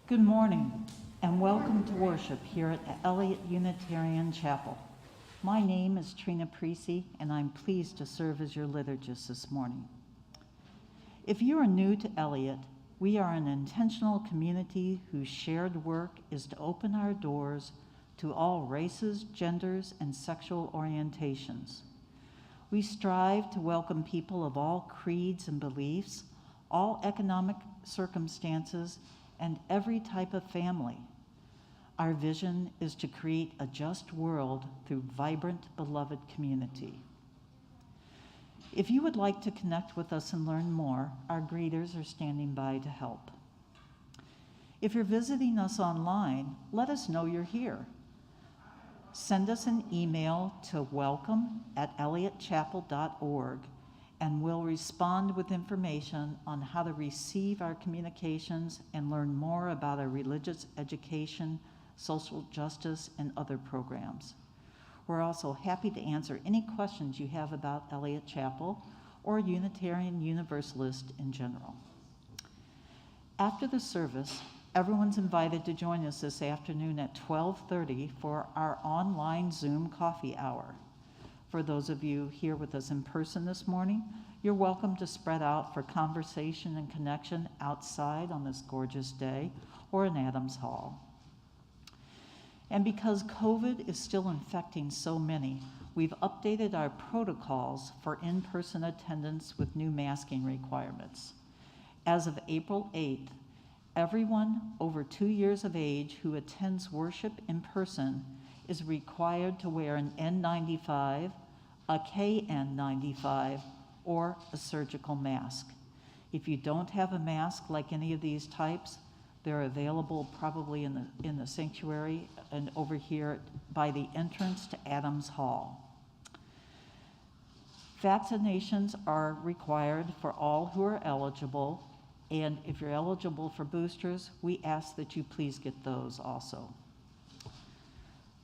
Good morning, and welcome to worship here at Eliot Unitarian Chapel. My name is Trina Precy, and I'm pleased to serve as your liturgist this morning. If you are new to Eliot, we are an intentional community whose shared work is to open our doors to all races, genders, and sexual orientations. We strive to welcome people of all creeds and beliefs, all economic circumstances, and every type of family. Our vision is to create a just world through vibrant, beloved community. If you would like to connect with us and learn more, our greeters are standing by to help. If you're visiting us online, let us know you're here. Send us an email to welcome@eliotchapel.org, and we'll respond with information on how to receive our communications and learn more about our religious education, social justice, and other programs. We're also happy to answer any questions you have about Eliot Chapel or Unitarian Universalist in general. After the service, everyone's invited to join us this afternoon at 12:30 for our online Zoom coffee hour. For those of you here with us in person this morning, you're welcome to spread out for conversation and connection outside on this gorgeous day or in Adams Hall. And because COVID is still infecting so many, we've updated our protocols for in-person attendance with new masking requirements. As of April 8th, everyone over 2 years of age who attends worship in person is required to wear an N95, a KN95, or a surgical mask. If you don't have a mask like any of these types, they're available probably in the sanctuary and over here by the entrance to Adams Hall. Vaccinations are required for all who are eligible, and if you're eligible for boosters, we ask that you please get those also.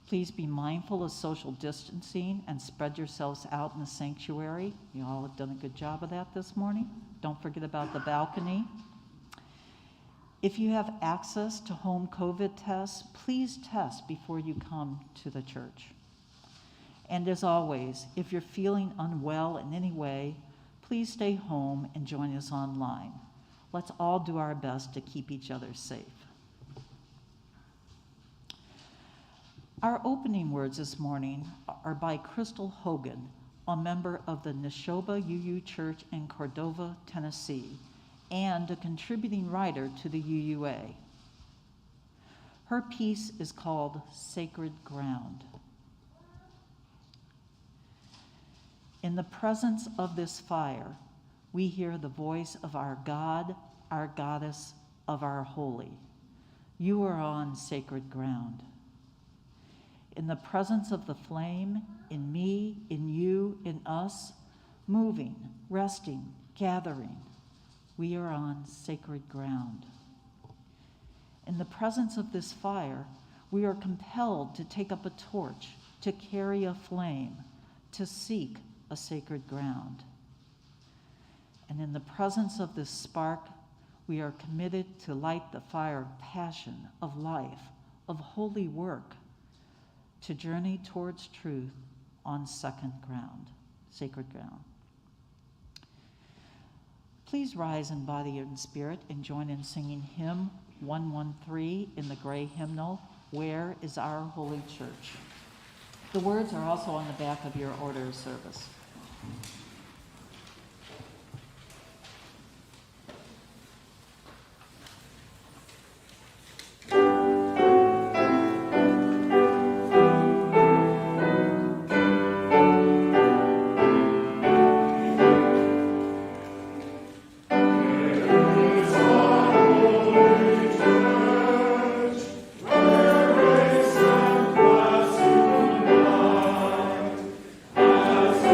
Please be mindful of social distancing and spread yourselves out in the sanctuary. You all have done a good job of that this morning. Don't forget about the balcony. If you have access to home COVID tests, please test before you come to the church. And as always, if you're feeling unwell in any way, please stay home and join us online. Let's all do our best to keep each other safe. Our opening words this morning are by Crystal Hogan, a member of the Neshoba UU Church in Cordova, Tennessee, and a contributing writer to the UUA. Her piece is called Sacred Ground. In the presence of this fire, we hear the voice of our God, our goddess, of our holy. You are on sacred ground. In the presence of the flame, in me, in you, in us, moving, resting, gathering, we are on sacred ground. In the presence of this fire, we are compelled to take up a torch, to carry a flame, to seek a sacred ground. And in the presence of this spark, we are committed to light the fire of passion, of life, of holy work, to journey towards truth on sacred ground. Please rise in body and spirit and join in singing hymn 113 in the gray hymnal, Where is Our Holy Church? The words are also on the back of your order of service. As we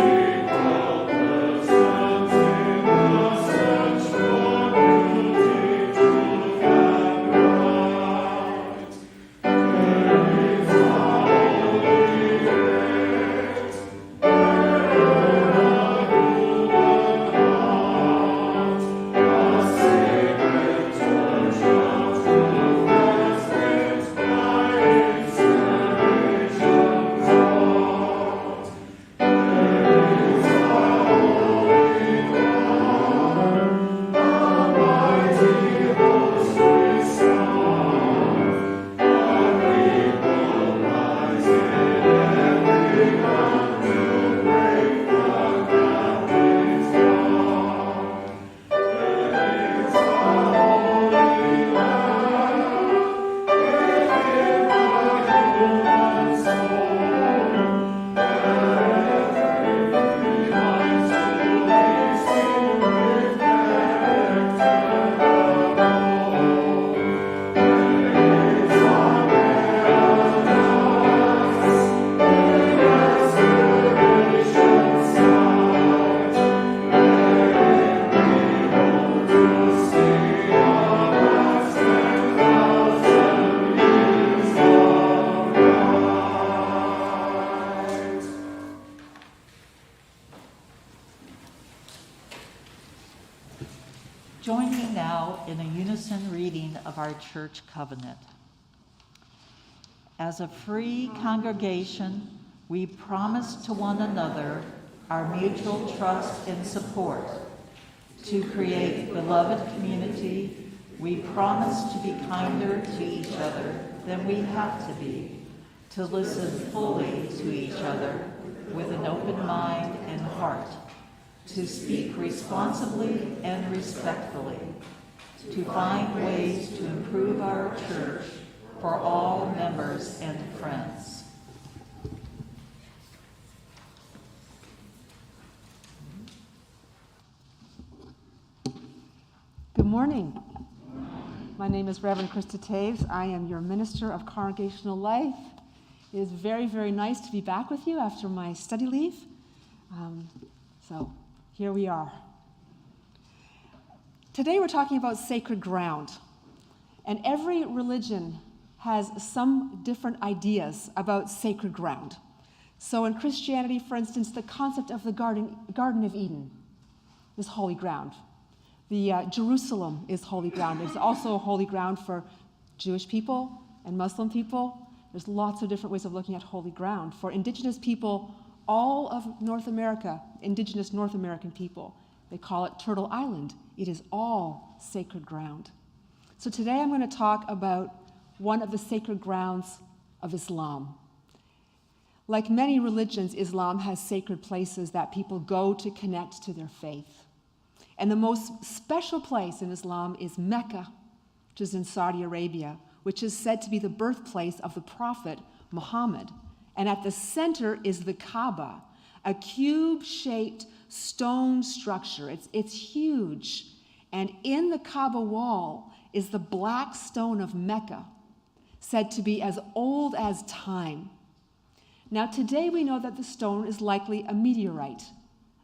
reading of our church covenant. As a free congregation, we promise to one another our mutual trust and support. To create beloved community, we promise to be kinder to each other than we have to be, to listen fully to each other with an open mind and heart, to speak responsibly and respectfully, to find ways to improve our church for all members and friends. Good morning. My name is Reverend Krista Taves. I am your Minister of Congregational Life. It is very, very nice to be back with you after my study leave. So here we are. Today we're talking about sacred ground. And every religion has some different ideas about sacred ground. So in Christianity, for instance, the concept of the Garden of Eden is holy ground. The Jerusalem is holy ground. It's also holy ground for Jewish people and Muslim people. There's lots of different ways of looking at holy ground. For indigenous people, all of North America, indigenous North American people, they call it Turtle Island. It is all sacred ground. So today I'm going to talk about one of the sacred grounds of Islam. Like many religions, Islam has sacred places that people go to connect to their faith. And the most special place in Islam is Mecca, which is in Saudi Arabia, which is said to be the birthplace of the Prophet Muhammad. And at the center is the Kaaba, a cube-shaped stone structure. It's huge. And in the Kaaba wall is the black stone of Mecca, said to be as old as time. Now today we know that the stone is likely a meteorite,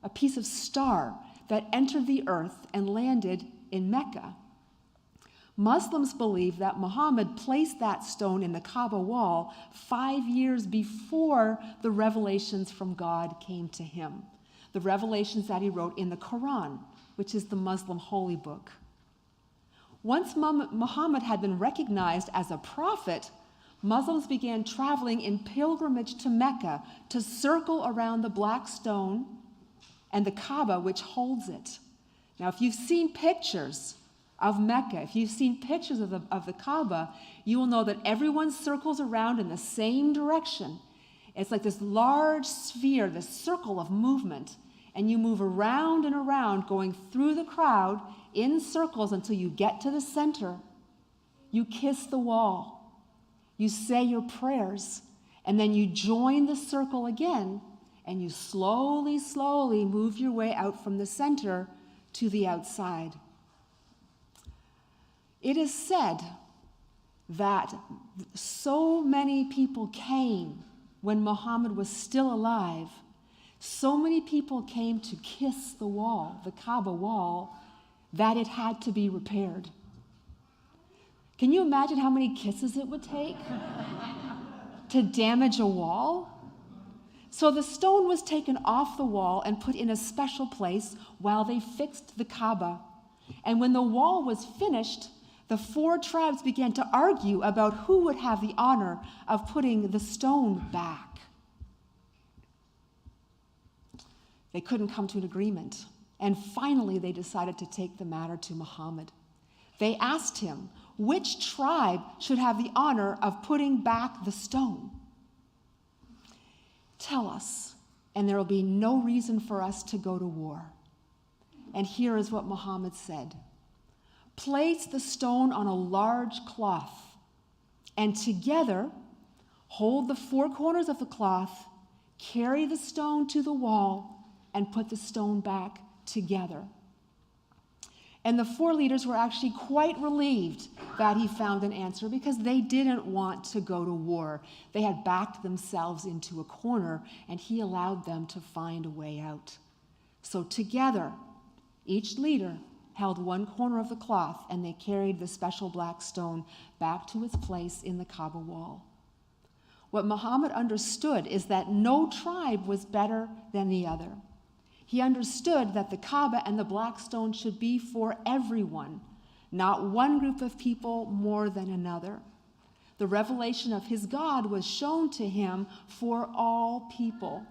a piece of star that entered the earth and landed in Mecca. Muslims believe that Muhammad placed that stone in the Kaaba wall 5 years before the revelations from God came to him, the revelations that he wrote in the Quran, which is the Muslim holy book. Once Muhammad had been recognized as a prophet, Muslims began traveling in pilgrimage to Mecca to circle around the black stone and the Kaaba, which holds it. Now, if you've seen pictures of Mecca, if you've seen pictures of the Kaaba, you will know that everyone circles around in the same direction. It's like this large sphere, this circle of movement, and you move around and around, going through the crowd in circles until you get to the center. You kiss the wall. You say your prayers, and then you join the circle again, and you slowly, slowly move your way out from the center to the outside. It is said that so many people came when Muhammad was still alive. So many people came to kiss the wall, the Kaaba wall, that it had to be repaired. Can you imagine how many kisses it would take to damage a wall? So the stone was taken off the wall and put in a special place while they fixed the Kaaba. And when the wall was finished, the 4 tribes began to argue about who would have the honor of putting the stone back. They couldn't come to an agreement. And finally, they decided to take the matter to Muhammad. They asked him which tribe should have the honor of putting back the stone. Tell us, and there will be no reason for us to go to war. And here is what Muhammad said. Place the stone on a large cloth, and together hold the 4 corners of the cloth, carry the stone to the wall, and put the stone back together. And the 4 leaders were actually quite relieved that he found an answer, because they didn't want to go to war. They had backed themselves into a corner, and he allowed them to find a way out. So together, each leader held 1 corner of the cloth, and they carried the special black stone back to its place in the Kaaba wall. What Muhammad understood is that no tribe was better than the other. He understood that the Kaaba and the black stone should be for everyone, not one group of people more than another. The revelation of his God was shown to him for all people.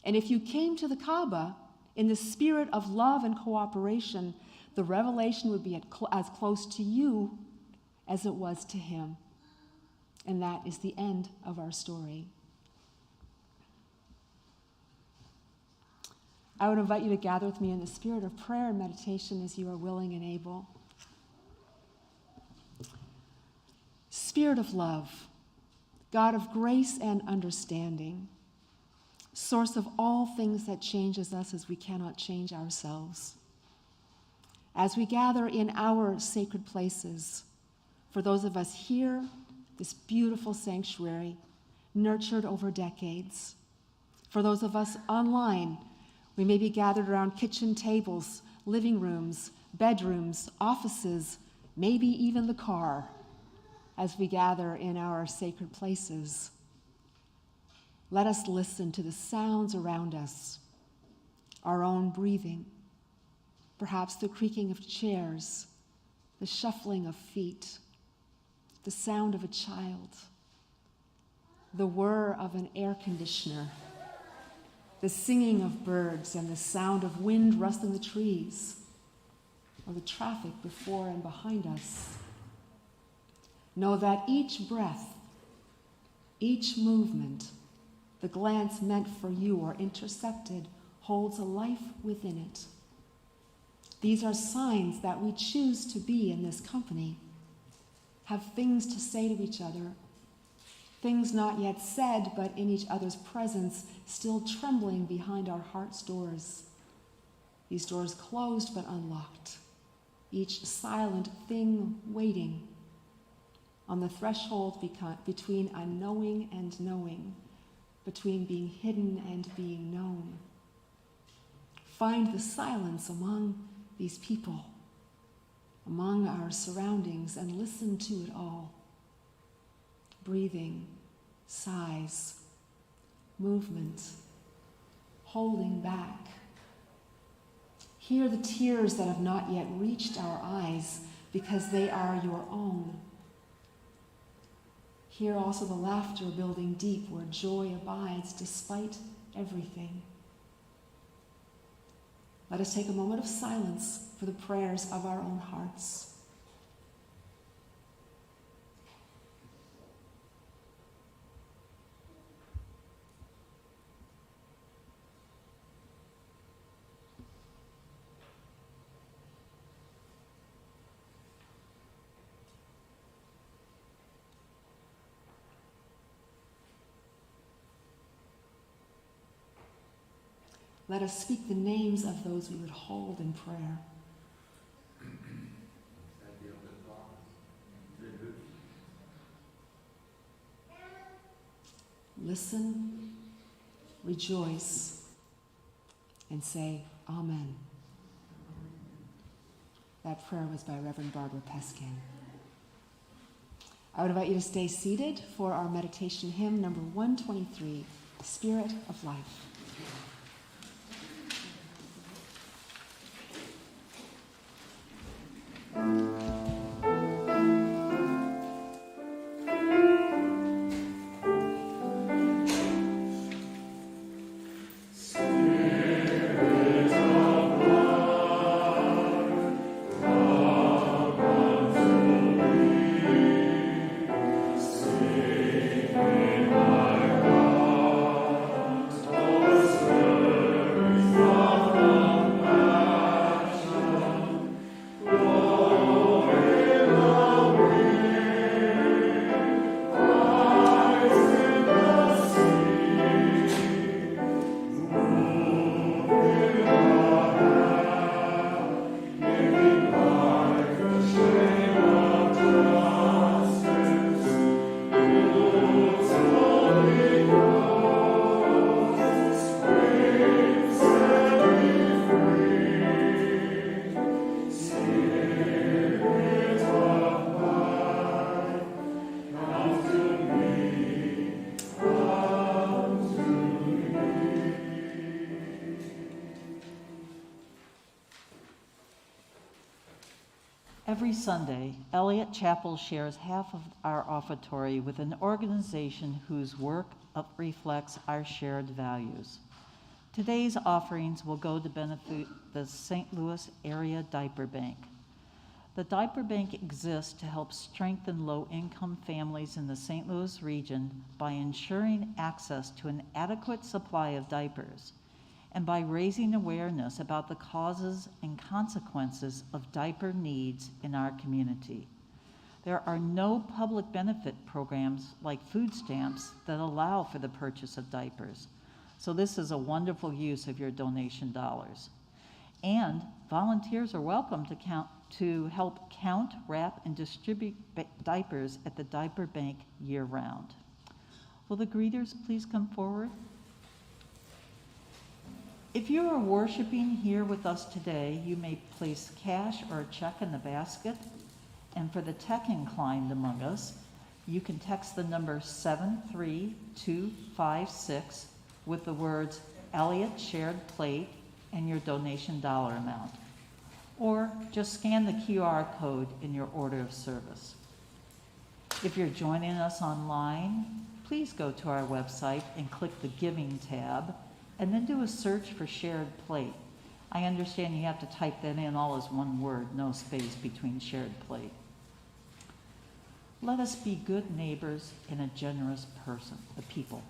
And if you came to the Kaaba in the spirit of love and cooperation, the revelation would be as close to you as it was to him. And that is the end of our story. I would invite you to gather with me in the spirit of prayer and meditation as you are willing and able. Spirit of love, God of grace and understanding, source of all things that changes us as we cannot change ourselves. As we gather in our sacred places, for those of us here, this beautiful sanctuary, nurtured over decades. For those of us online, we may be gathered around kitchen tables, living rooms, bedrooms, offices, maybe even the car, as we gather in our sacred places. Let us listen to the sounds around us, our own breathing, perhaps the creaking of chairs, the shuffling of feet, the sound of a child, the whir of an air conditioner, the singing of birds and the sound of wind rustling the trees, or the traffic before and behind us. Know that each breath, each movement, the glance meant for you or intercepted, holds a life within it. These are signs that we choose to be in this company, have things to say to each other, things not yet said, but in each other's presence, still trembling behind our heart's doors. These doors closed but unlocked, each silent thing waiting on the threshold between unknowing and knowing, between being hidden and being known. Find the silence among these people, among our surroundings, and listen to it all. Breathing, sighs, movement, holding back. Hear the tears that have not yet reached our eyes because they are your own. Hear also the laughter building deep where joy abides despite everything. Let us take a moment of silence for the prayers of our own hearts. Let us speak the names of those we would hold in prayer. Listen, rejoice, and say Amen. That prayer was by Reverend Barbara Peskin. I would invite you to stay seated for our meditation hymn number 123, Spirit of Life. Oh Every Sunday, Eliot Chapel shares half of our offertory with an organization whose work reflects our shared values. Today's offerings will go to benefit the St. Louis Area Diaper Bank. The Diaper Bank exists to help strengthen low-income families in the St. Louis region by ensuring access to an adequate supply of diapers and by raising awareness about the causes and consequences of diaper needs in our community. There are no public benefit programs like food stamps that allow for the purchase of diapers, so this is a wonderful use of your donation dollars. And volunteers are welcome to help count, wrap, and distribute diapers at the Diaper Bank year-round. Will the greeters please come forward? If you are worshiping here with us today, you may place cash or a check in the basket. And for the tech inclined among us, you can text the number 73256 with the words Eliot Shared Plate and your donation dollar amount. Or just scan the QR code in your order of service. If you're joining us online, please go to our website and click the Giving tab, and then do a search for Shared Plate. I understand you have to type that in all as one word, no space between Shared Plate. Let us be good neighbors and a generous people.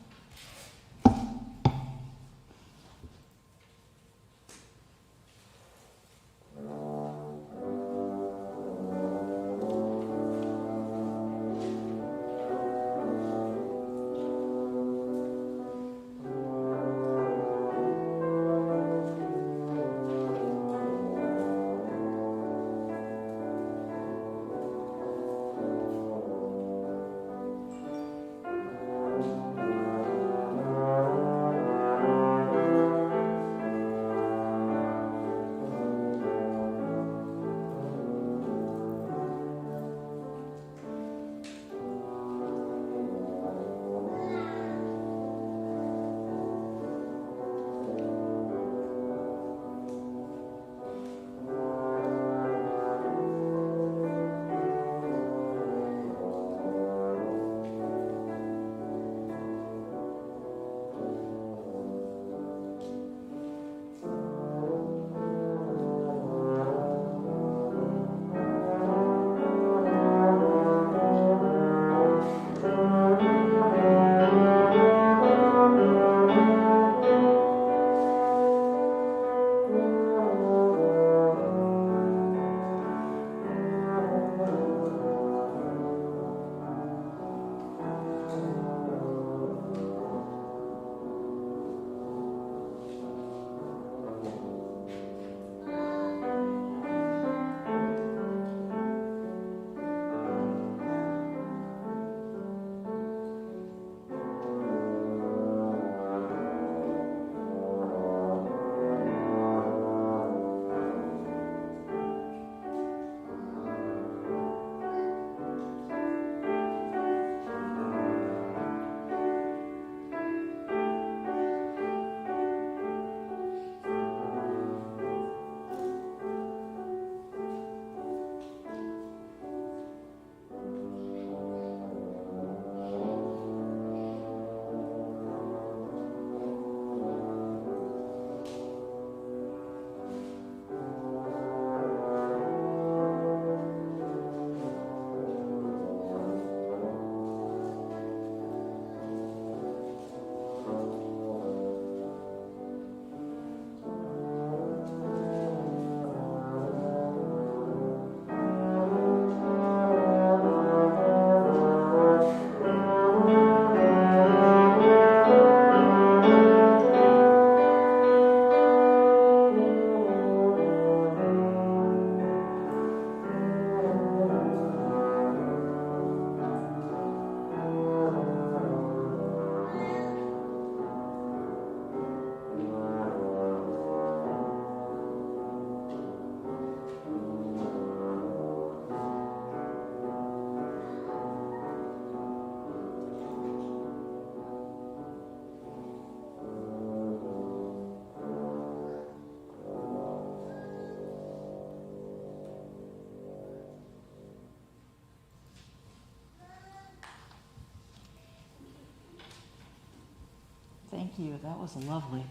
you. That was lovely.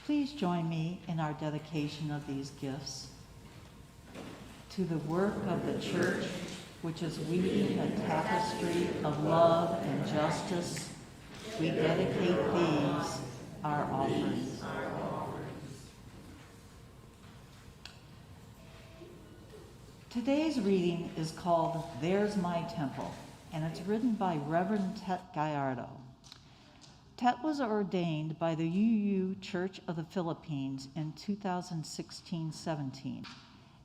Please join me in our dedication of these gifts. To the work of the church, which is weaving a tapestry of love and justice, we dedicate these, our offerings. Today's reading is called There's My Temple, and it's written by Reverend Tet Gallardo. Tet was ordained by the UU Church of the Philippines in 2016-17,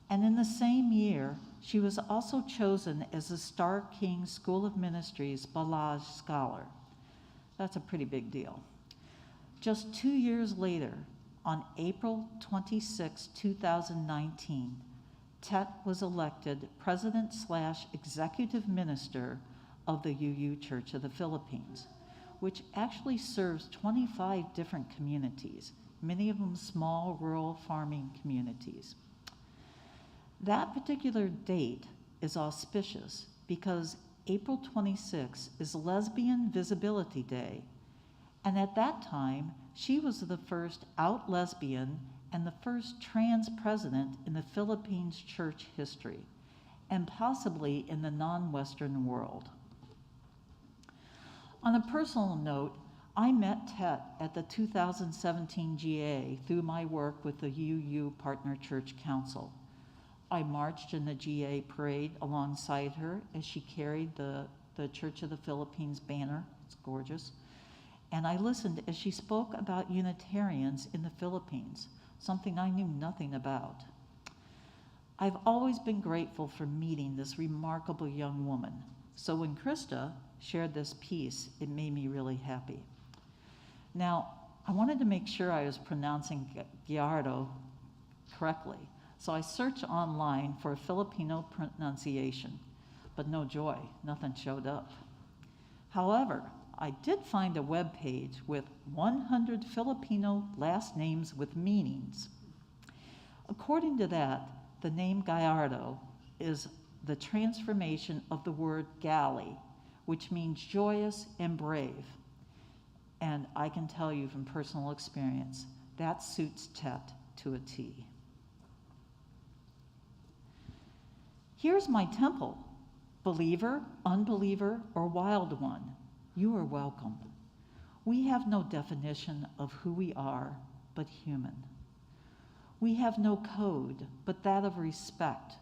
and in the same year, she was also chosen as the Star King School of Ministries Balaj Scholar. That's a pretty big deal. Just 2 years later, on April 26, 2019, Tet was elected President/Executive Minister of the UU Church of the Philippines, which actually serves 25 different communities, many of them small rural farming communities. That particular date is auspicious because April 26 is Lesbian Visibility Day, and at that time, she was the first out lesbian and the first trans president in the Philippines church history, and possibly in the non-Western world. On a personal note, I met Tet at the 2017 GA through my work with the UU Partner Church Council. I marched in the GA parade alongside her as she carried the Church of the Philippines banner. It's gorgeous. And I listened as she spoke about Unitarians in the Philippines, something I knew nothing about. I've always been grateful for meeting this remarkable young woman. So when Krista shared this piece, it made me really happy. Now, I wanted to make sure I was pronouncing Gallardo correctly. So I searched online for a Filipino pronunciation, but no joy, nothing showed up. However, I did find a web page with 100 Filipino last names with meanings. According to that, the name Gallardo is the transformation of the word gali, which means joyous and brave. And I can tell you from personal experience, that suits Tet to a T. Here's my temple, believer, unbeliever, or wild one. You are welcome. We have no definition of who we are, but human. We have no code, but that of respect.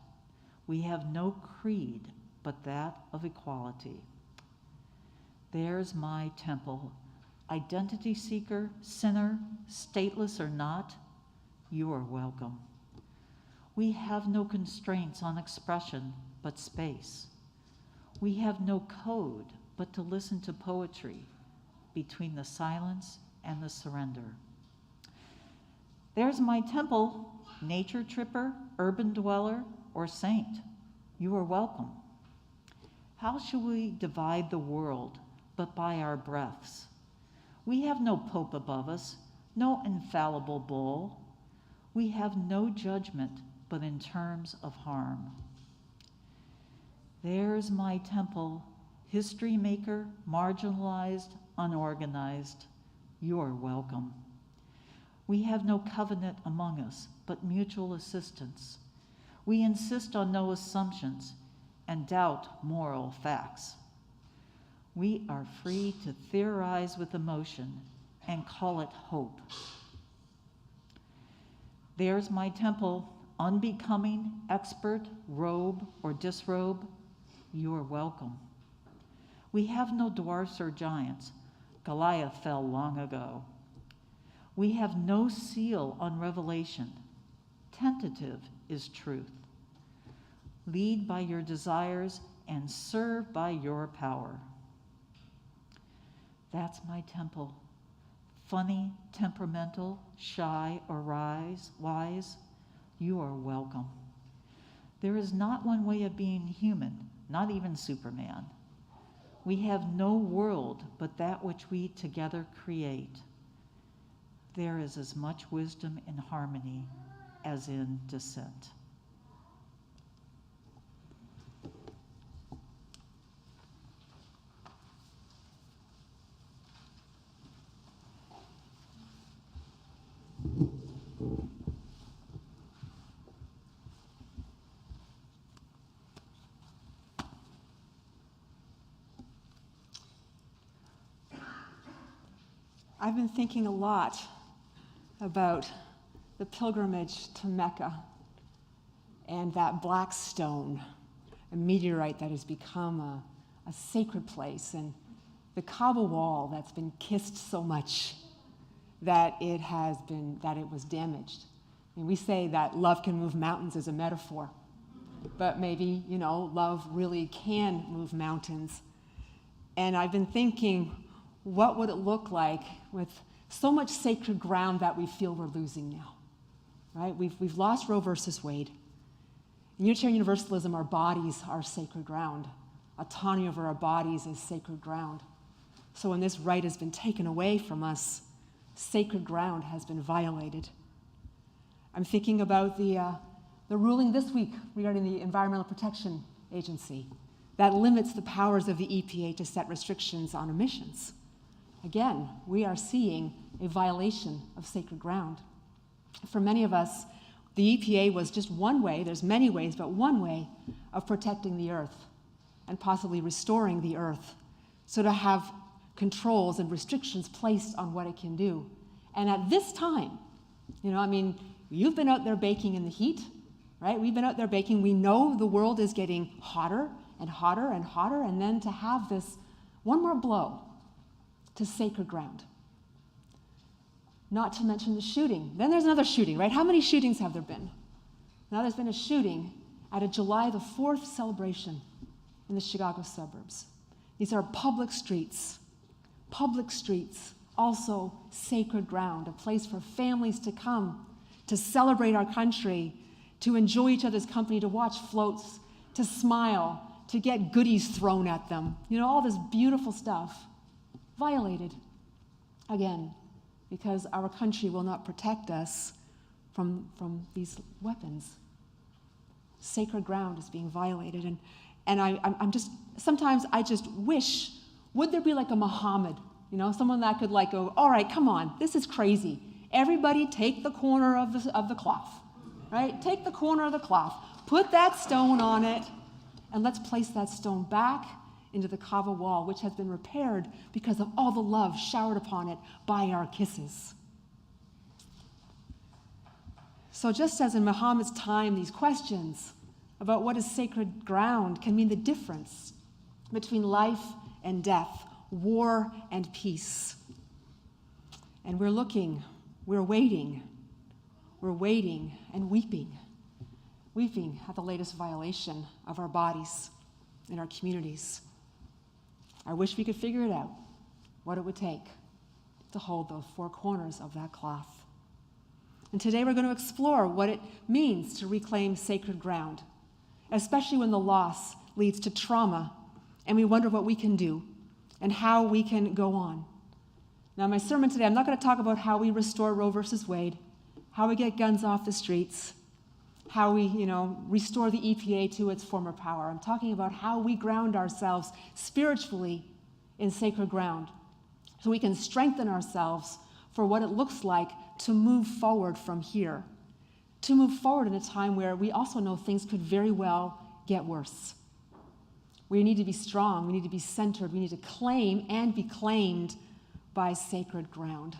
We have no creed, but that of equality. There's my temple. Identity seeker, sinner, stateless or not, you are welcome. We have no constraints on expression, but space. We have no code, but to listen to poetry between the silence and the surrender. There's my temple, nature tripper, urban dweller, or saint. You are welcome. How shall we divide the world but by our breaths? We have no pope above us, no infallible bull. We have no judgment but in terms of harm. There's my temple, history maker, marginalized, unorganized. You are welcome. We have no covenant among us, but mutual assistance. We insist on no assumptions and doubt moral facts. We are free to theorize with emotion and call it hope. There's my temple, unbecoming, expert, robe, or disrobe. You are welcome. We have no dwarfs or giants. Goliath fell long ago. We have no seal on revelation. Tentative is truth. Lead by your desires and serve by your power. That's my temple. Funny, temperamental, shy, or wise, you are welcome. There is not one way of being human, not even Superman. We have no world but that which we together create. There is as much wisdom in harmony as in dissent. I've been thinking a lot about the pilgrimage to Mecca and that black stone, a meteorite that has become a sacred place, and the Kaaba wall that's been kissed so much that it was damaged. And we say that love can move mountains as a metaphor, but maybe, love really can move mountains. And I've been thinking, what would it look like with so much sacred ground that we feel we're losing now, right? We've lost Roe versus Wade. In Unitarian Universalism, our bodies are sacred ground. Autonomy over our bodies is sacred ground. So when this right has been taken away from us, sacred ground has been violated. I'm thinking about the ruling this week regarding the Environmental Protection Agency that limits the powers of the EPA to set restrictions on emissions. Again, we are seeing a violation of sacred ground. For many of us, the EPA was just one way, there's many ways, but one way of protecting the earth and possibly restoring the earth, so to have controls and restrictions placed on what it can do. And at this time, you've been out there baking in the heat, right? We've been out there baking. We know the world is getting hotter and hotter and hotter, and then to have this one more blow to sacred ground. Not to mention the shooting. Then there's another shooting, right? How many shootings have there been? Now there's been a shooting at a July the 4th celebration in the Chicago suburbs. These are public streets, also sacred ground, a place for families to come, to celebrate our country, to enjoy each other's company, to watch floats, to smile, to get goodies thrown at them. All this beautiful stuff violated, again, because our country will not protect us from these weapons. Sacred ground is being violated. And sometimes I just wish, would there be like a Muhammad, someone that could go, all right, come on, this is crazy. Everybody take the corner of the cloth, right? Take the corner of the cloth, put that stone on it, and let's place that stone back into the Kaaba wall, which has been repaired because of all the love showered upon it by our kisses. So just as in Muhammad's time, these questions about what is sacred ground can mean the difference between life and death, war and peace. And we're waiting and weeping at the latest violation of our bodies in our communities. I wish we could figure it out, what it would take to hold those four corners of that cloth. And today we're going to explore what it means to reclaim sacred ground, especially when the loss leads to trauma, and we wonder what we can do and how we can go on. Now, in my sermon today, I'm not going to talk about how we restore Roe versus Wade, how we get guns off the streets, how we, restore the EPA to its former power. I'm talking about how we ground ourselves spiritually in sacred ground so we can strengthen ourselves for what it looks like to move forward from here, to move forward in a time where we also know things could very well get worse. We need to be strong, we need to be centered, we need to claim and be claimed by sacred ground.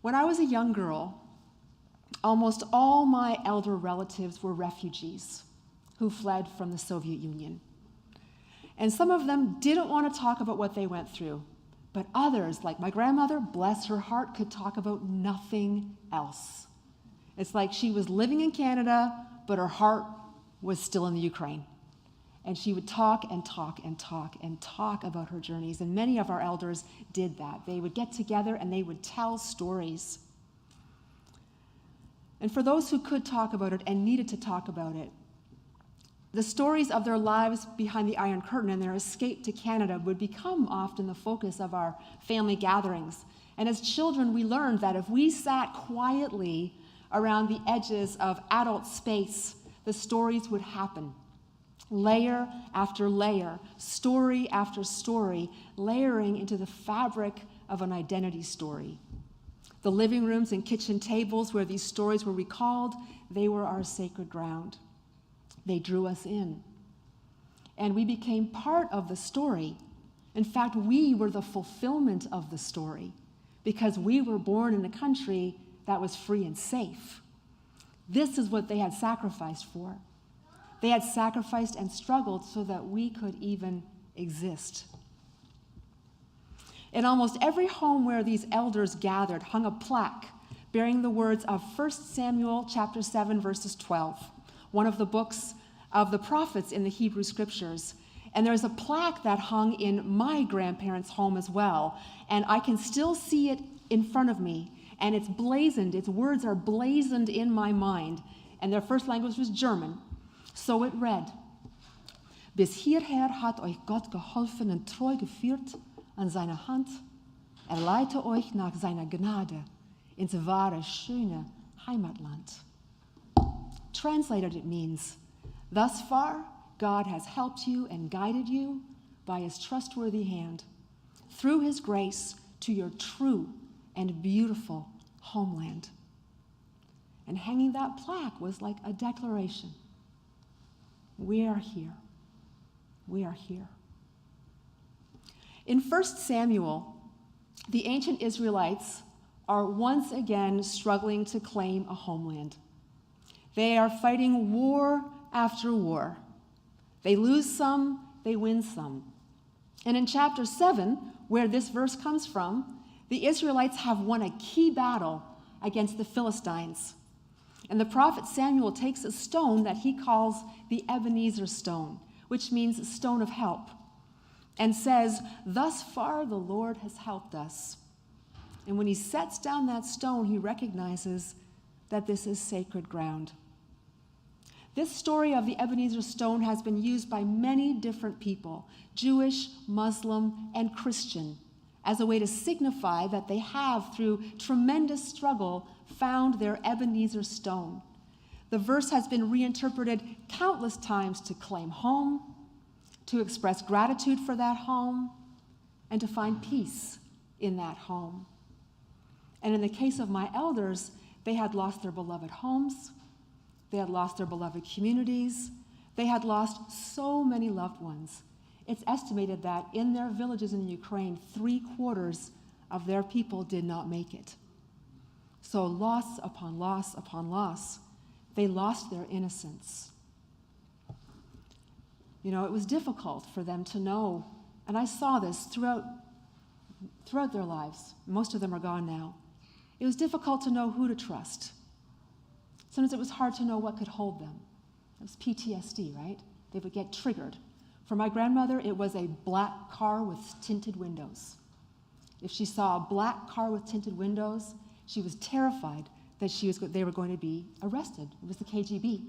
When I was a young girl, almost all my elder relatives were refugees who fled from the Soviet Union. And some of them didn't want to talk about what they went through, but others, like my grandmother, bless her heart, could talk about nothing else. It's like she was living in Canada, but her heart was still in the Ukraine. And she would talk and talk and talk and talk about her journeys. And many of our elders did that. They would get together and they would tell stories. And for those who could talk about it and needed to talk about it, the stories of their lives behind the Iron Curtain and their escape to Canada would become often the focus of our family gatherings. And as children, we learned that if we sat quietly around the edges of adult space, the stories would happen. Layer after layer, story after story, layering into the fabric of an identity story. The living rooms and kitchen tables where these stories were recalled, they were our sacred ground. They drew us in. And we became part of the story In fact, we were the fulfillment of the story because we were born in a country that was free and safe. This is what they had sacrificed for. They had sacrificed and struggled so that we could even exist. In almost every home where these elders gathered hung a plaque bearing the words of 1 Samuel chapter 7, verses 12, one of the books of the prophets in the Hebrew Scriptures. And there's a plaque that hung in my grandparents' home as well, and I can still see it in front of me, and it's blazoned, its words are blazoned in my mind, and their first language was German. So it read, Bis hierher hat euch Gott geholfen und treu geführt an seiner Hand. Leite euch nach seiner Gnade ins wahre, schöne Heimatland. Translated, it means, thus far, God has helped you and guided you by his trustworthy hand through his grace to your true and beautiful homeland. And hanging that plaque was like a declaration. We are here. We are here. In 1 Samuel, the ancient Israelites are once again struggling to claim a homeland. They are fighting war after war. They lose some, they win some. And in chapter 7, where this verse comes from, the Israelites have won a key battle against the Philistines. And the prophet Samuel takes a stone that he calls the Ebenezer Stone, which means stone of help, and says, thus far the Lord has helped us. And when he sets down that stone, he recognizes that this is sacred ground. This story of the Ebenezer Stone has been used by many different people, Jewish, Muslim, and Christian, as a way to signify that they have, through tremendous struggle, found their Ebenezer Stone. The verse has been reinterpreted countless times to claim home, to express gratitude for that home, and to find peace in that home. And in the case of my elders, they had lost their beloved homes, they had lost their beloved communities, they had lost so many loved ones. It's estimated that in their villages in Ukraine, 3/4 of their people did not make it. So loss upon loss upon loss, they lost their innocence. You know, it was difficult for them to know, and I saw this throughout their lives. Most of them are gone now. It was difficult to know who to trust. Sometimes it was hard to know what could hold them. It was PTSD, right? They would get triggered. For my grandmother, it was a black car with tinted windows. If she saw a black car with tinted windows, she was terrified that they were going to be arrested. It was the KGB,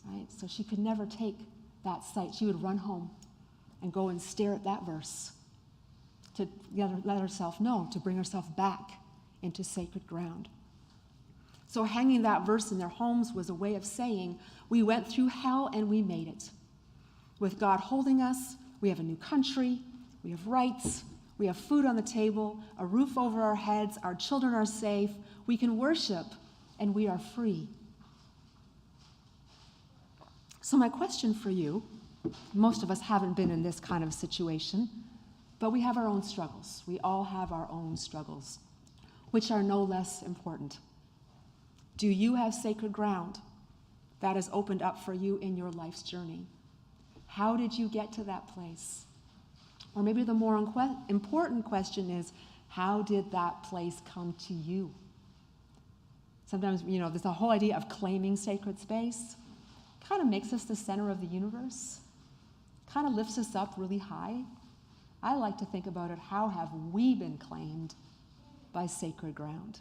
right? So she could never take that sight. She would run home and go and stare at that verse to let herself know, to bring herself back into sacred ground. So hanging that verse in their homes was a way of saying, we went through hell and we made it. With God holding us, we have a new country, we have rights, we have food on the table, a roof over our heads, our children are safe, we can worship, and we are free. So my question for you, most of us haven't been in this kind of situation, but we have our own struggles. We all have our own struggles, which are no less important. Do you have sacred ground that is opened up for you in your life's journey? How did you get to that place? Or maybe the more important question is, how did that place come to you? Sometimes, there's a whole idea of claiming sacred space. Kind of makes us the center of the universe. Kind of lifts us up really high. I like to think about it, how have we been claimed by sacred ground?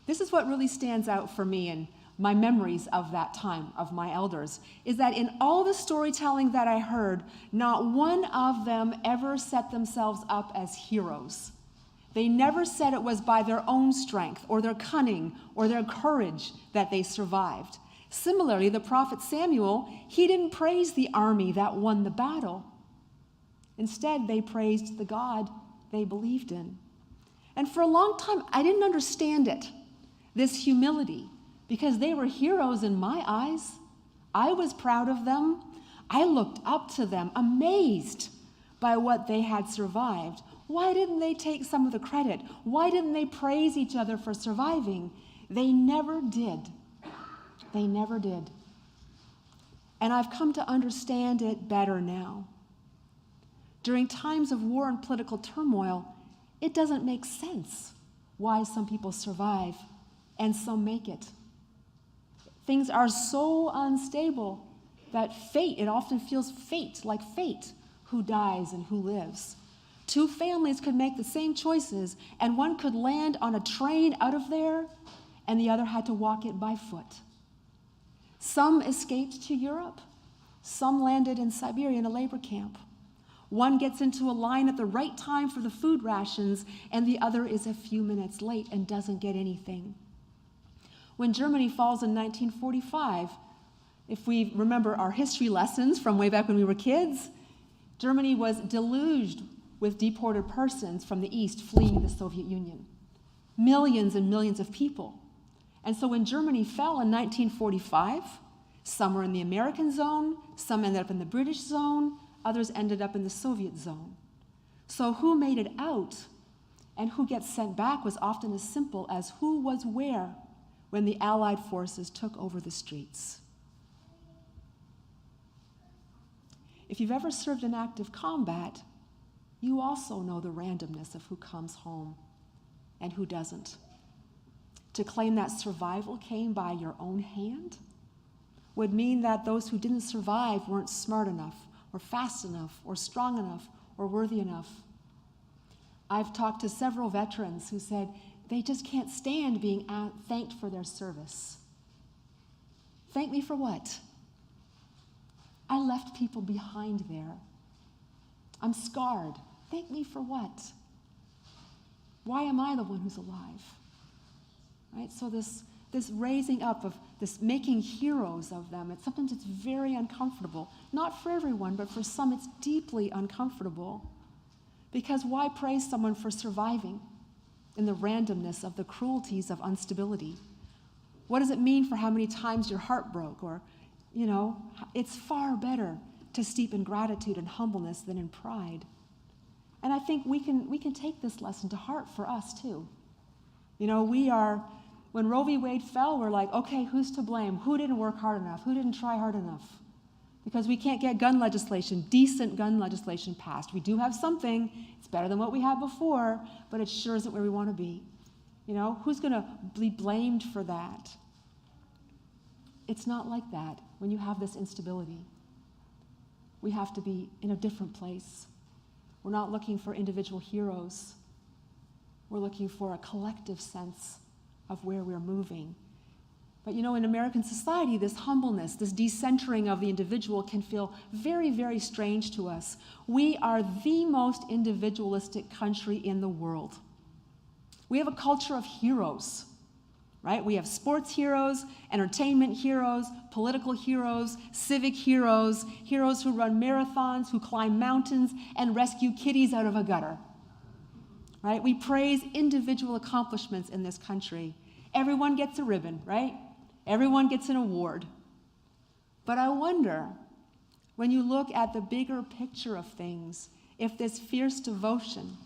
This is what really stands out for me in my memories of that time, of my elders, is that in all the storytelling that I heard, not one of them ever set themselves up as heroes. They never said it was by their own strength or their cunning or their courage that they survived. Similarly, the prophet Samuel, he didn't praise the army that won the battle. Instead, they praised the God they believed in. And for a long time, I didn't understand it, this humility, because they were heroes in my eyes. I was proud of them. I looked up to them, amazed by what they had survived. Why didn't they take some of the credit? Why didn't they praise each other for surviving? They never did. They never did. And I've come to understand it better now. During times of war and political turmoil, it doesn't make sense why some people survive and some make it. Things are so unstable that it often feels like fate, who dies and who lives. Two families could make the same choices, and one could land on a train out of there, and the other had to walk it by foot. Some escaped to Europe. Some landed in Siberia in a labor camp. One gets into a line at the right time for the food rations, and the other is a few minutes late and doesn't get anything. When Germany falls in 1945, if we remember our history lessons from way back when we were kids, Germany was deluged with deported persons from the East fleeing the Soviet Union. Millions and millions of people. And so when Germany fell in 1945, some were in the American zone, some ended up in the British zone, others ended up in the Soviet zone. So who made it out and who gets sent back was often as simple as who was where when the Allied forces took over the streets. If you've ever served in active combat, you also know the randomness of who comes home and who doesn't. To claim that survival came by your own hand would mean that those who didn't survive weren't smart enough, or fast enough, or strong enough, or worthy enough. I've talked to several veterans who said they just can't stand being thanked for their service. Thank me for what? I left people behind there. I'm scarred. Thank me for what? Why am I the one who's alive? Right? So this raising up of this making heroes of them, sometimes it's very uncomfortable. Not for everyone, but for some it's deeply uncomfortable. Because why praise someone for surviving in the randomness of the cruelties of instability? What does it mean for how many times your heart broke? Or, it's far better to steep in gratitude and humbleness than in pride. And I think we can take this lesson to heart for us too. When Roe v. Wade fell, we're like, okay, who's to blame? Who didn't work hard enough? Who didn't try hard enough? Because we can't get decent gun legislation passed. We do have something. It's better than what we had before, but it sure isn't where we want to be. Who's going to be blamed for that? It's not like that when you have this instability. We have to be in a different place. We're not looking for individual heroes. We're looking for a collective sense of where we're moving. But in American society, this humbleness, this decentering of the individual can feel very, very strange to us. We are the most individualistic country in the world. We have a culture of heroes, right? We have sports heroes, entertainment heroes, political heroes, civic heroes, heroes who run marathons, who climb mountains, and rescue kitties out of a gutter. Right? We praise individual accomplishments in this country. Everyone gets a ribbon, right? Everyone gets an award. But I wonder, when you look at the bigger picture of things, if this fierce devotion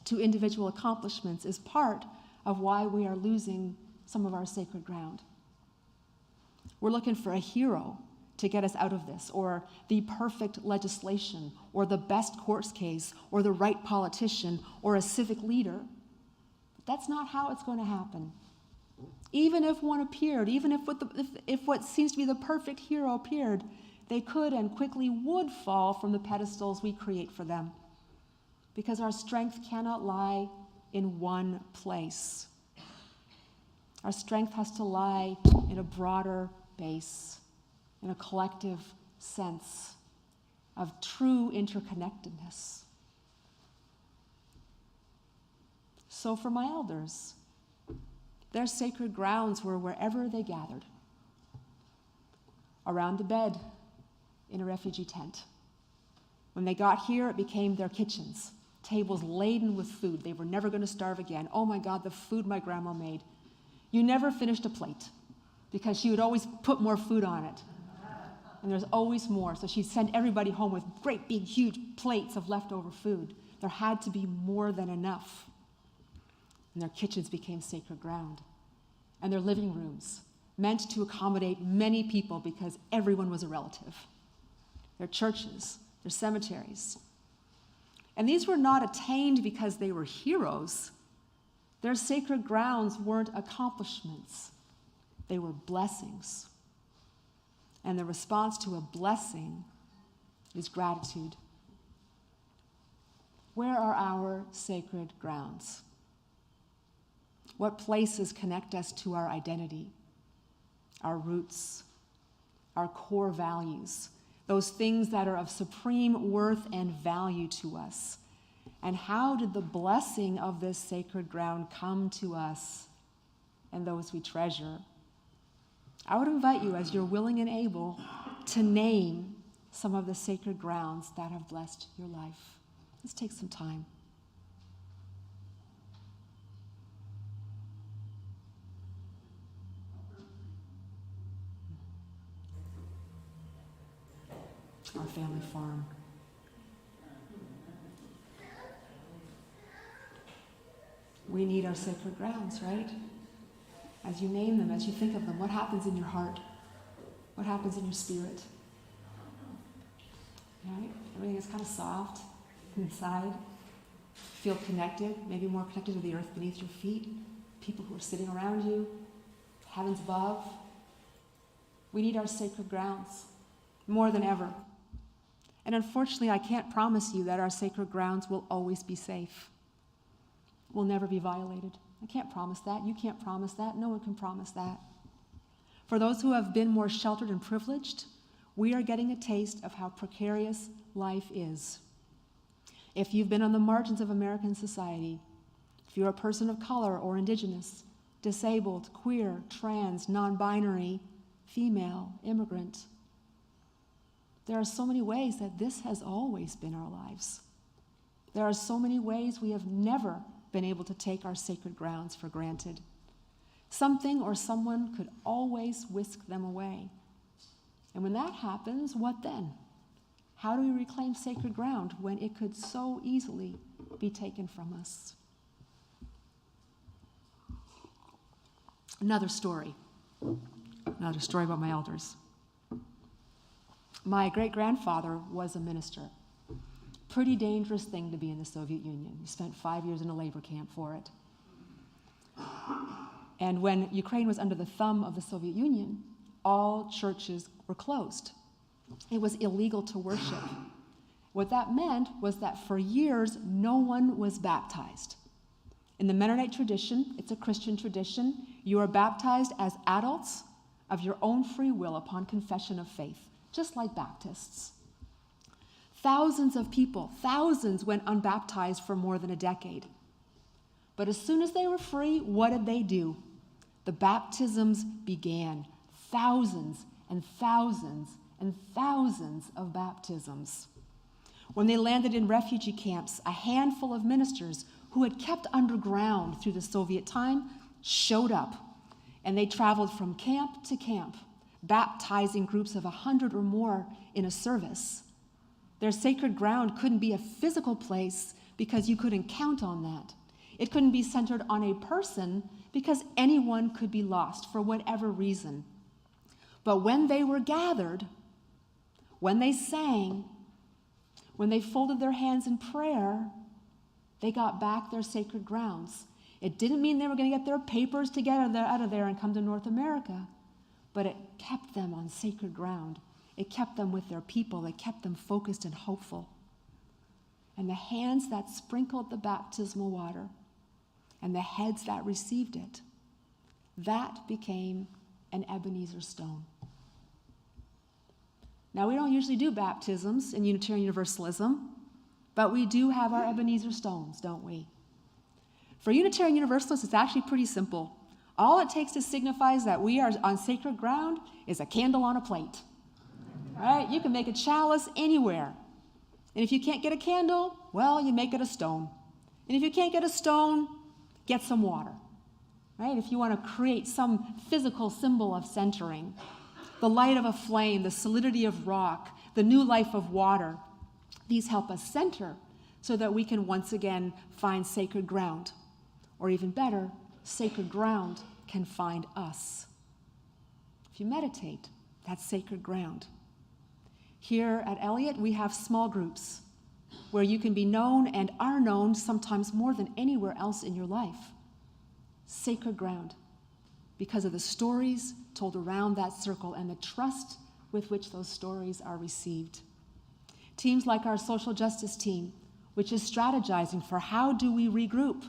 to individual accomplishments is part of why we are losing some of our sacred ground. We're looking for a hero to get us out of this, or the perfect legislation, or the best court case, or the right politician, or a civic leader. But that's not how it's going to happen. Even if one appeared, even if what seems to be the perfect hero appeared, they could and quickly would fall from the pedestals we create for them. Because our strength cannot lie in one place. Our strength has to lie in a broader base, in a collective sense of true interconnectedness. So for my elders, their sacred grounds were wherever they gathered. Around the bed in a refugee tent. When they got here, it became their kitchens, tables laden with food. They were never going to starve again. Oh my God, the food my grandma made. You never finished a plate because she would always put more food on it. and there's always more. So she'd send everybody home with great big huge plates of leftover food. There had to be more than enough. And their kitchens became sacred ground. And their living rooms, meant to accommodate many people because everyone was a relative. Their churches, their cemeteries. And these were not attained because they were heroes. Their sacred grounds weren't accomplishments. They were blessings. And the response to a blessing is gratitude. Where are our sacred grounds? What places connect us to our identity, our roots, our core values, those things that are of supreme worth and value to us? And how did the blessing of this sacred ground come to us and those we treasure? I would invite you, as you're willing and able, to name some of the sacred grounds that have blessed your life. Let's take some time. Our family farm. We need our sacred grounds, right? As you name them, as you think of them, what happens in your heart? What happens in your spirit? Right? Everything is kind of soft inside. Feel connected, maybe more connected to the earth beneath your feet, people who are sitting around you, heavens above. We need our sacred grounds more than ever. And unfortunately, I can't promise you that our sacred grounds will always be safe. Will never be violated. I can't promise that. You can't promise that. No one can promise that. For those who have been more sheltered and privileged, we are getting a taste of how precarious life is. If you've been on the margins of American society, if you're a person of color or indigenous, disabled, queer, trans, non-binary, female, immigrant, there are so many ways that this has always been our lives. There are so many ways we have never been able to take our sacred grounds for granted. Something or someone could always whisk them away. And when that happens, what then? How do we reclaim sacred ground when it could so easily be taken from us? Another story about my elders. My great-grandfather was a minister. Pretty dangerous thing to be in the Soviet Union. He spent 5 years in a labor camp for it. And when Ukraine was under the thumb of the Soviet Union, all churches were closed. It was illegal to worship. What that meant was that for years, no one was baptized. In the Mennonite tradition, it's a Christian tradition, you are baptized as adults of your own free will upon confession of faith, just like Baptists. Thousands of people, thousands went unbaptized for more than a decade. But as soon as they were free, what did they do? The baptisms began. Thousands and thousands and thousands of baptisms. When they landed in refugee camps, a handful of ministers who had kept underground through the Soviet time showed up, and they traveled from camp to camp, baptizing groups of 100 or more in a service. Their sacred ground couldn't be a physical place because you couldn't count on that. It couldn't be centered on a person because anyone could be lost for whatever reason. But when they were gathered, when they sang, when they folded their hands in prayer, they got back their sacred grounds. It didn't mean they were going to get their papers together out of there and come to North America, but it kept them on sacred ground. It kept them with their people. It kept them focused and hopeful. And the hands that sprinkled the baptismal water and the heads that received it, that became an Ebenezer Stone. Now, we don't usually do baptisms in Unitarian Universalism, but we do have our Ebenezer Stones, don't we? For Unitarian Universalists, it's actually pretty simple. All it takes to signify that we are on sacred ground is a candle on a plate. Right? You can make a chalice anywhere. And if you can't get a candle, well, you make it a stone. And if you can't get a stone, get some water. Right? If you want to create some physical symbol of centering. the light of a flame, the solidity of rock, the new life of water. These help us center so that we can once again find sacred ground. Or even better, sacred ground can find us. If you meditate, that's sacred ground. Here at Eliot, we have small groups where you can be known and are known sometimes more than anywhere else in your life. Sacred ground, because of the stories told around that circle and the trust with which those stories are received. Teams like our social justice team, which is strategizing for how do we regroup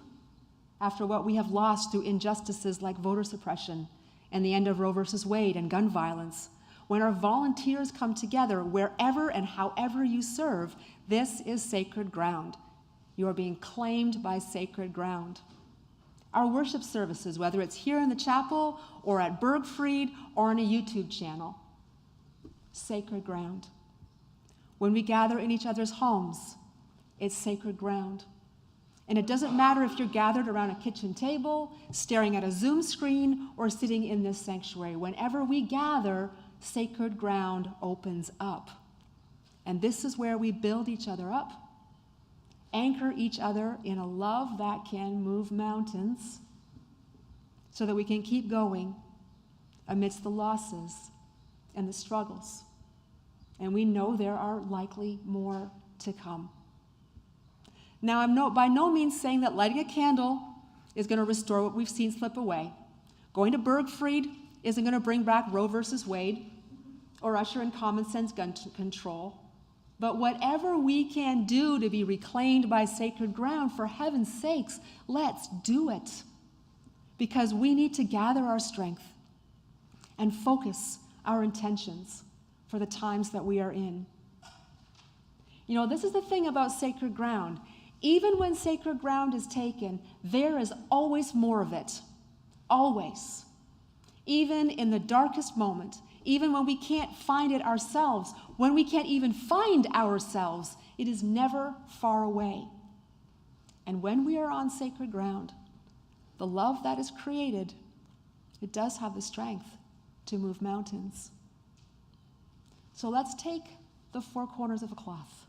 after what we have lost through injustices like voter suppression and the end of Roe versus Wade and gun violence. When our volunteers come together, wherever and however you serve, this is sacred ground. You are being claimed by sacred ground. Our worship services, whether it's here in the chapel or at Bergfried or on a YouTube channel, sacred ground. When we gather in each other's homes, it's sacred ground. And it doesn't matter if you're gathered around a kitchen table, staring at a Zoom screen, or sitting in this sanctuary. Whenever we gather, sacred ground opens up. And this is where we build each other up, anchor each other in a love that can move mountains so that we can keep going amidst the losses and the struggles. And we know there are likely more to come. Now, I'm by no means saying that lighting a candle is going to restore what we've seen slip away. Going to Bergfried isn't going to bring back Roe versus Wade or usher in common sense gun control. But whatever we can do to be reclaimed by sacred ground, for heaven's sakes, let's do it. Because we need to gather our strength and focus our intentions for the times that we are in. You know, this is the thing about sacred ground. Even when sacred ground is taken, there is always more of it. Always. Even in the darkest moment, even when we can't find it ourselves, when we can't even find ourselves, it is never far away. And when we are on sacred ground, the love that is created, it does have the strength to move mountains. So let's take the four corners of a cloth.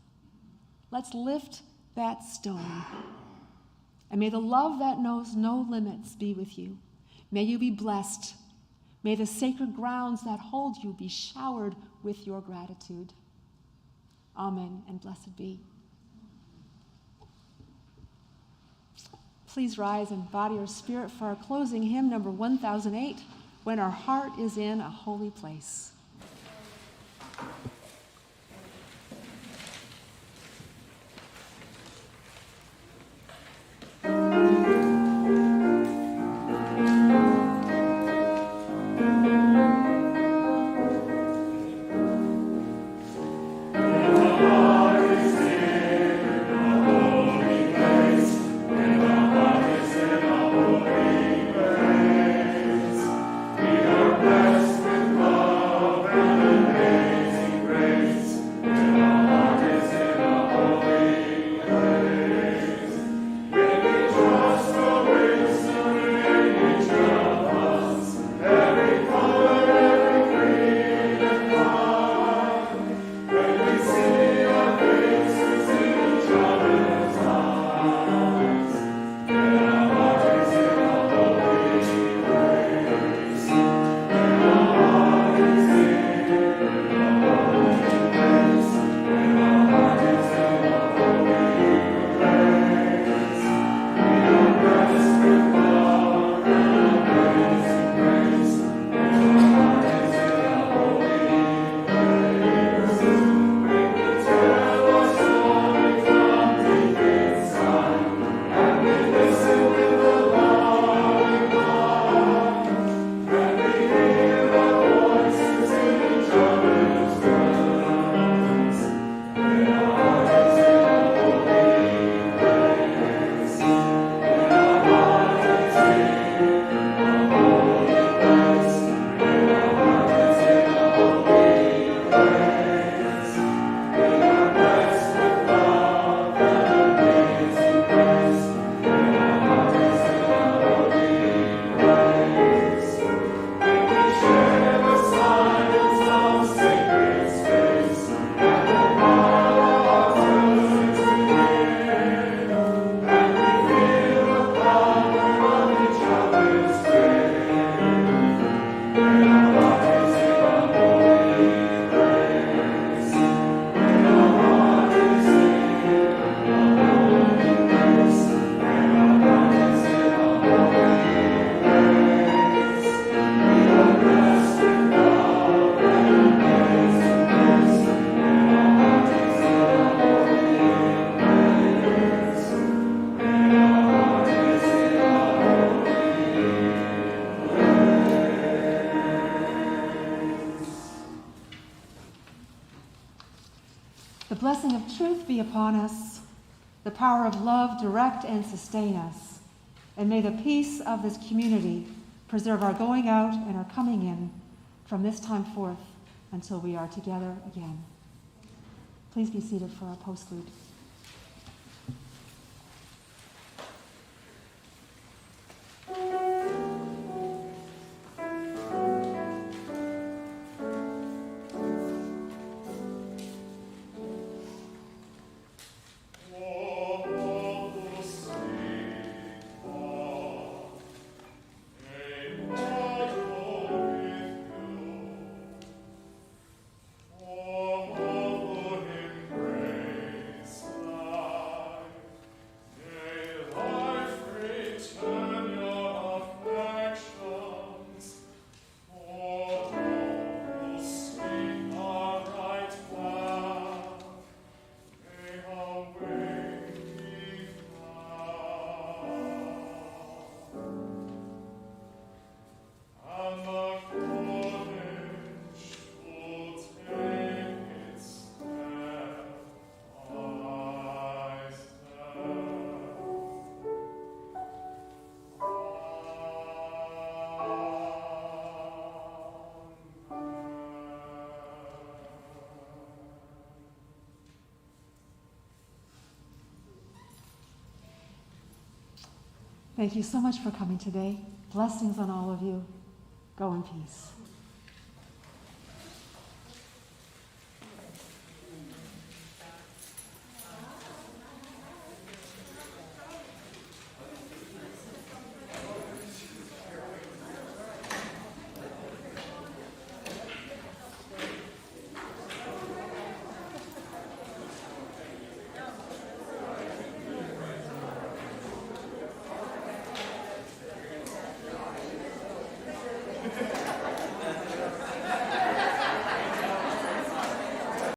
Let's lift that stone. And may the love that knows no limits be with you. May you be blessed. May the sacred grounds that hold you be showered with your gratitude. Amen, and blessed be. Please rise and body or spirit for our closing hymn, number 1008, When Our Heart is in a Holy Place. Blessed with love. The blessing of truth be upon us, the power of love direct and sustain us, and may the peace of this community preserve our going out and our coming in from this time forth until we are together again. Please be seated for our postlude. Thank you so much for coming today. Blessings on all of you. Go in peace.